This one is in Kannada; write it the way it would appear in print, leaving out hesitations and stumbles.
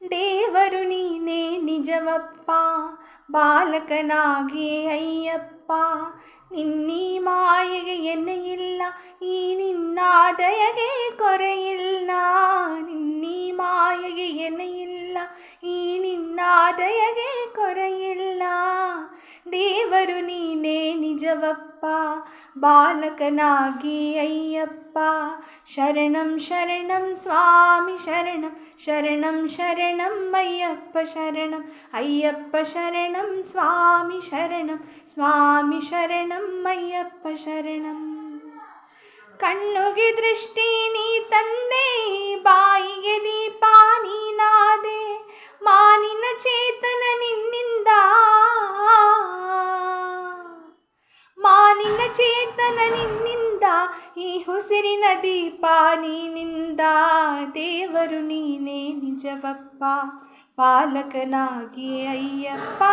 ದೇವರು ನೀನೇ ನಿಜವಪ್ಪ, ಬಾಲಕನಾಗಿ ಅಯ್ಯಪ್ಪ. ನಿನ್ನೀ ಮಾಯೆಗೆ ಎನ್ನೆಯಿಲ್ಲ, ಈ ನಿನ್ನ ದಯೆಗೆ ಕೊರೆಯಿಲ್ಲ. ನಿನ್ನೀ ಮಾಯೆಗೆ ಎನ್ನೆಯಿಲ್ಲ, ಈ ನಿನ್ನ ದಯೆಗೆ ಕೊರೆಯಿಲ್ಲ. ದೇವರು ನೀನೇ ನಿಜವಪ್ಪ, ಬಾಲಕನಾಗಿ ಅಯ್ಯಪ್ಪ. ಶರಣಂ ಶರಣಂ ಸ್ವಾಮಿ ಶರಣಂ, ಶರಣಂ ಶರಣಂ ಅಯ್ಯಪ್ಪ ಶರಣಂ. ಅಯ್ಯಪ್ಪ ಶರಣಂ ಸ್ವಾಮಿ ಶರಣಂ, ಸ್ವಾಮಿ ಶರಣಂ ಅಯ್ಯಪ್ಪ ಶರಣಂ. ಕಣ್ಣುಗೆ ದೃಷ್ಟಿ ನೀ ತಂದೆ, ಬಾಯಿಗೆ ದೀಪ ನೀನಾದೆ. ಮಾನಿನ ಚೇತನ ನಿನ್ನಿಂದ, ಮಾನಿನ ಚೇತನ ನಿನ್ನಿಂದ, ಈ ಉಸಿರಿನ ದೀಪ ನೀನಿಂದ. ದೇವರು ನೀನೇ ನಿಜವಪ್ಪ, ಬಾಲಕನಾಗಿ ಅಯ್ಯಪ್ಪ.